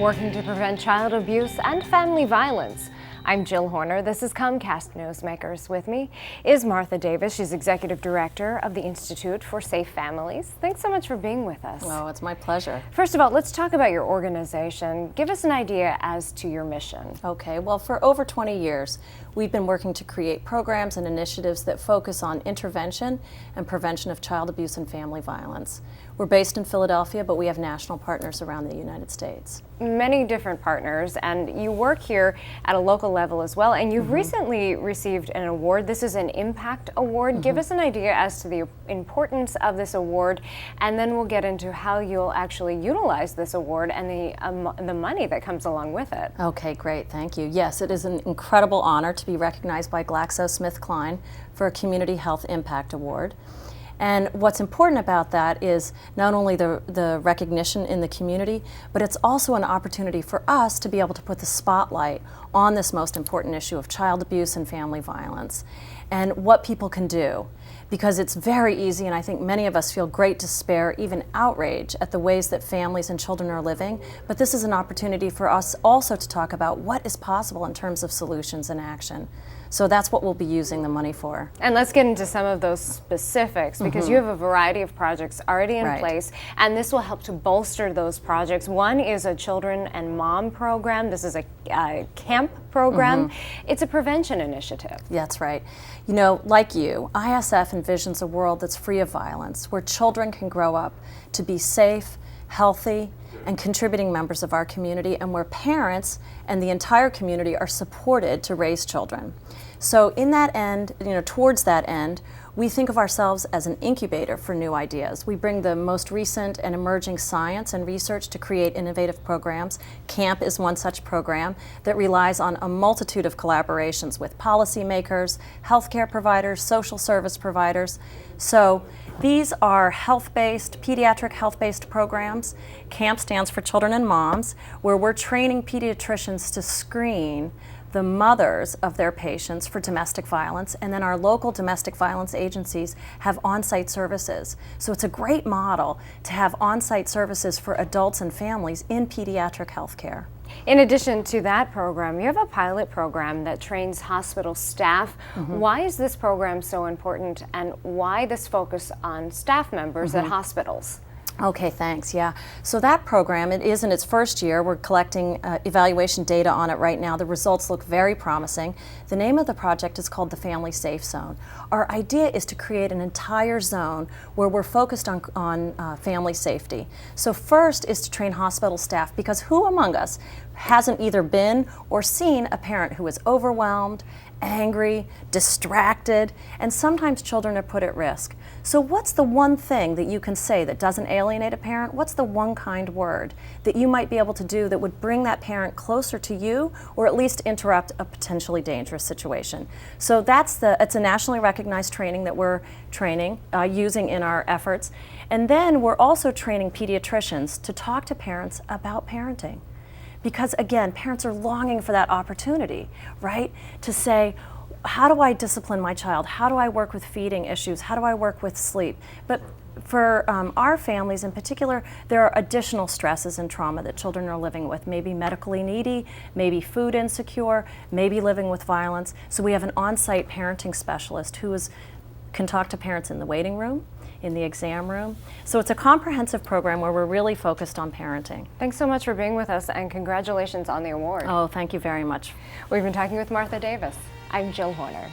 working to prevent child abuse and family violence. I'm Jill Horner. This is Comcast Newsmakers. With me is Martha Davis. She's Executive Director of the Institute for Safe Families. Thanks so much for being with us. Oh, it's my pleasure. First of all, let's talk about your organization. Give us an idea as to your mission. Okay, well, for over 20 years, we've been working to create programs and initiatives that focus on intervention and prevention of child abuse and family violence. We're based in Philadelphia, but we have national partners around the United States. Many different partners, and you work here at a local level as well, and you've recently received an award. This is an Impact Award. Give us an idea as to the importance of this award, and then we'll get into how you'll actually utilize this award and the money that comes along with it. Okay, great, thank you. Yes, it is an incredible honor to be recognized by GlaxoSmithKline for a Community Health Impact Award. And what's important about that is not only the recognition in the community, but it's also an opportunity for us to be able to put the spotlight on this most important issue of child abuse and family violence and what people can do. Because it's very easy, and I think many of us feel great despair, even outrage at the ways that families and children are living. But this is an opportunity for us also to talk about what is possible in terms of solutions and action. So that's what we'll be using the money for. And let's get into some of those specifics, because you have a variety of projects already in place, and this will help to bolster those projects. One is a Children and Mom program. This is a camp program. It's a prevention initiative. That's right. You know, like you, ISF envisions a world that's free of violence, where children can grow up to be safe, healthy, and contributing members of our community, and where parents and the entire community are supported to raise children. So in that end, towards that end, we think of ourselves as an incubator for new ideas. We bring the most recent and emerging science and research to create innovative programs. CAMP is one such program that relies on a multitude of collaborations with policymakers, healthcare providers, social service providers. So these are health-based, pediatric health-based programs. CAMP stands for Children and Moms, where we're training pediatricians to screen the mothers of their patients for domestic violence, and then our local domestic violence agencies have on-site services. So it's a great model to have on-site services for adults and families in pediatric health care. In addition to that program, you have a pilot program that trains hospital staff. Why is this program so important, and why this focus on staff members at hospitals? Okay, thanks. Yeah. So that program, it is in its first year. We're collecting evaluation data on it right now. The results look very promising. The name of the project is called the Family Safe Zone. Our idea is to create an entire zone where we're focused on family safety. So first is to train hospital staff, because who among us hasn't either been or seen a parent who is overwhelmed, angry, distracted, and sometimes children are put at risk. So what's the one thing that you can say that doesn't alienate a parent? What's the one kind word that you might be able to do that would bring that parent closer to you, or at least interrupt a potentially dangerous situation? So it's a nationally recognized training that we're using in our efforts. And then we're also training pediatricians to talk to parents about parenting. Because again, parents are longing for that opportunity, right? To say, how do I discipline my child? How do I work with feeding issues? How do I work with sleep? But for our families in particular, there are additional stresses and trauma that children are living with, maybe medically needy, maybe food insecure, maybe living with violence. So we have an on-site parenting specialist who can talk to parents in the waiting room, in the exam room. So it's a comprehensive program where we're really focused on parenting. Thanks so much for being with us, and congratulations on the award. Oh, thank you very much. We've been talking with Martha Davis. I'm Jill Horner.